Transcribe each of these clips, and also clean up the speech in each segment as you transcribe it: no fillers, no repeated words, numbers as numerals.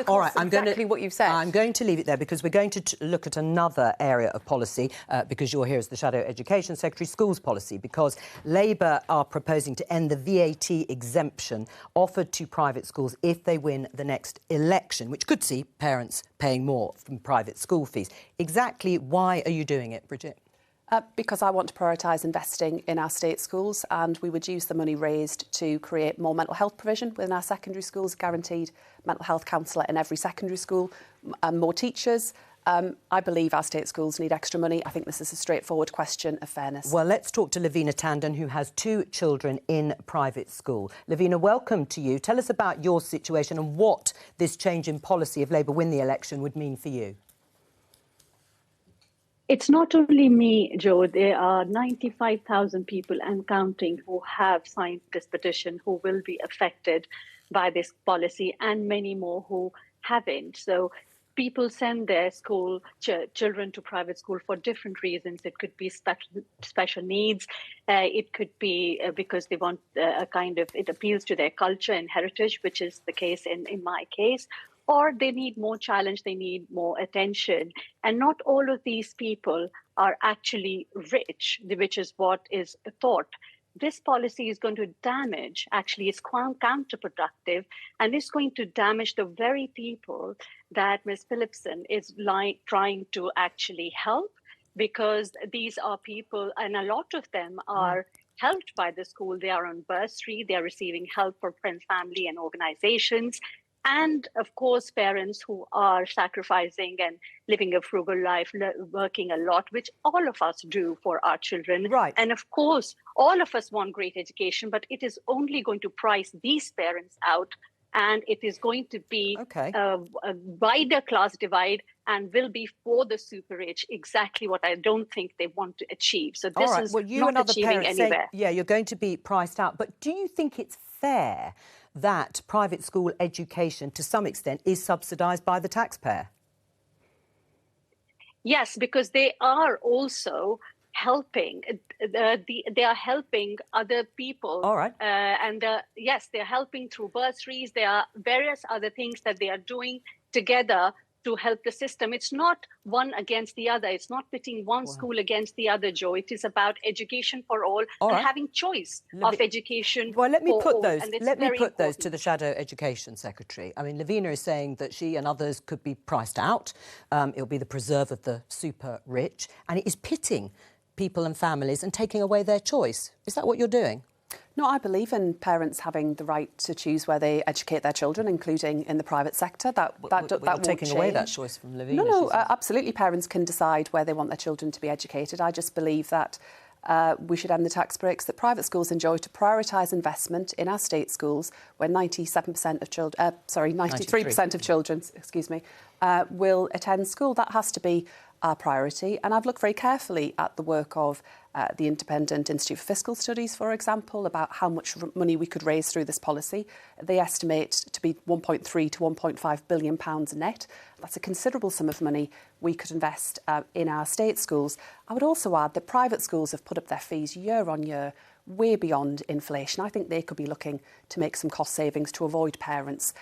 All right, exactly what you've said. I'm going to leave it there because we're going to look at another area of policy because you're here as the Shadow Education Secretary, schools policy, because Labour are proposing to end the VAT exemption offered to private schools if they win the next election, which could see parents paying more from private school fees. Exactly why are you doing it, Bridget? Because I want to prioritise investing in our state schools, and we would use the money raised to create more mental health provision within our secondary schools, guaranteed mental health counsellor in every secondary school, and more teachers. I believe our state schools need extra money. I think this is a straightforward question of fairness. Well, let's talk to Loveena Tandon, who has 2 children in private school. Loveena, welcome to you. Tell us about your situation and what this change in policy, if Labour win the election, would mean for you. It's not only me, Joe. There are 95,000 people and counting who have signed this petition who will be affected by this policy, and many more who haven't. So people send their children to private school for different reasons. It could be special needs. It could be because they want it appeals to their culture and heritage, which is the case in my case. Or they need more challenge, they need more attention. And not all of these people are actually rich, which is what is thought. This policy is going to damage, actually it's counterproductive, and it's going to damage the very people that Ms. Phillipson is trying to actually help, because these are people, and a lot of them are helped by the school. They are on bursary, they are receiving help from friends, family and organizations. And, of course, parents who are sacrificing and living a frugal life, working a lot, which all of us do for our children. Right. And, of course, all of us want great education, but it is only going to price these parents out, and it is going to be a wider class divide and will be for the super rich, exactly what I don't think they want to achieve. So this is not achieving anywhere. You're going to be priced out. But do you think it's fair that private school education, to some extent, is subsidised by the taxpayer? Yes, because they are also helping. They are helping other people. All right. Yes, they're helping through bursaries. There are various other things that they are doing together to help the system. It's not one against the other. It's not pitting one school against the other, Joe. It is about education for all and having choice of education. Well, let me put those. Those to the Shadow Education Secretary. I mean, Loveena is saying that she and others could be priced out. It'll be the preserve of the super rich, and it is pitting people and families and taking away their choice. Is that what you're doing? No, I believe in parents having the right to choose where they educate their children, including in the private sector. That won't taking change. Away that choice from Loveena. No, absolutely. Parents can decide where they want their children to be educated. I just believe that we should end the tax breaks that private schools enjoy to prioritise investment in our state schools, where 93% of children, will attend school. That has to be our priority. And I've looked very carefully at the work of the Independent Institute for Fiscal Studies, for example, about how much money we could raise through this policy. They estimate to be £1.3 to £1.5 billion net. That's a considerable sum of money we could invest in our state schools. I would also add that private schools have put up their fees year on year, way beyond inflation. I think they could be looking to make some cost savings to avoid parents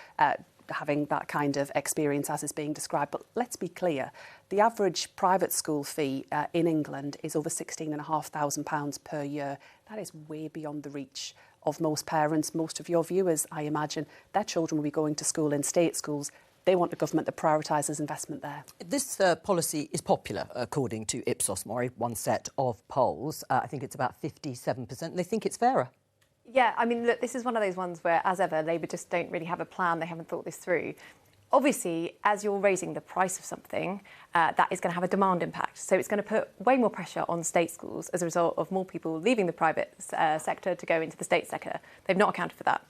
having that kind of experience as is being described. But let's be clear, the average private school fee in England is over £16,500 per year. That is way beyond the reach of most parents. Most of your viewers, I imagine, their children will be going to school in state schools. They want a government that prioritises investment there. This policy is popular, according to Ipsos Mori, one set of polls. I think it's about 57%. They think it's fairer. Yeah, I mean, look, this is one of those ones where, as ever, Labour just don't really have a plan. They haven't thought this through. Obviously, as you're raising the price of something, that is going to have a demand impact. So it's going to put way more pressure on state schools as a result of more people leaving the private sector to go into the state sector. They've not accounted for that.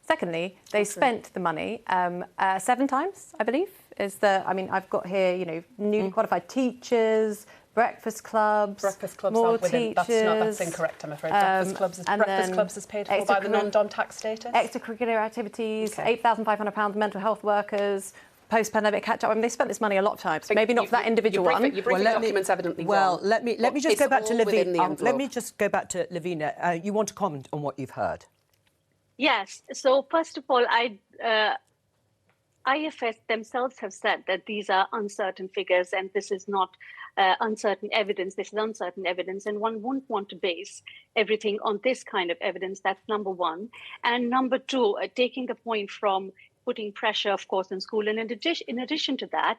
Secondly, they spent the money 7 times, I believe, I've got here, newly qualified teachers, breakfast clubs, more teachers. That's incorrect, I'm afraid. Breakfast clubs is paid for by the non-dom tax status. Extracurricular activities, £8,500 mental health workers, post-pandemic catch-up. I mean, they spent this money a lot of times. Maybe not for that individual one. You bring the documents evidently wrong. Let me just go back to Loveena. Let me just go back to Loveena. You want to comment on what you've heard? Yes. So first of all, IFS themselves have said that these are uncertain figures and this is not uncertain evidence. This is uncertain evidence, and one wouldn't want to base everything on this kind of evidence. That's number one. And number two, taking the point from putting pressure, of course, on school. And in addition to that,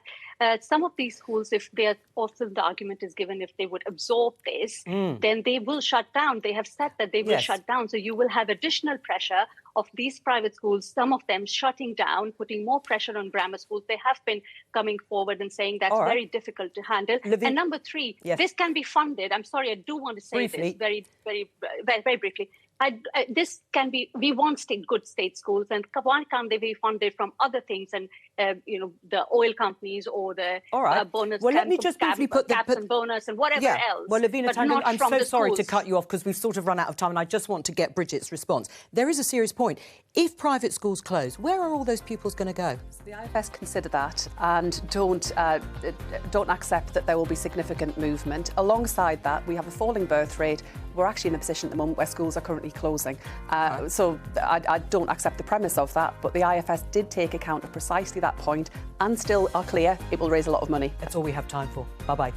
some of these schools, if they are also the argument is given, if they would absorb this, then they will shut down. They have said that they will shut down. So you will have additional pressure of these private schools, some of them shutting down, putting more pressure on grammar schools. They have been coming forward and saying that's very difficult to handle. And number three, this can be funded. I'm sorry, I do want to say this very briefly. This can be, we want good state schools, and why can't they be funded from other things and, the oil companies or the bonus, well, let me just briefly put caps and bonus and whatever else. Well, Loveena, Tandon, I'm so sorry to cut you off because we've sort of run out of time and I just want to get Bridget's response. There is a serious point. If private schools close, where are all those pupils going to go? So the IFS consider that and don't accept that there will be significant movement. Alongside that, we have a falling birth rate. We're actually in a position at the moment where schools are currently closing. So I don't accept the premise of that, but the IFS did take account of precisely that point and still are clear it will raise a lot of money. That's all we have time for. Bye-bye.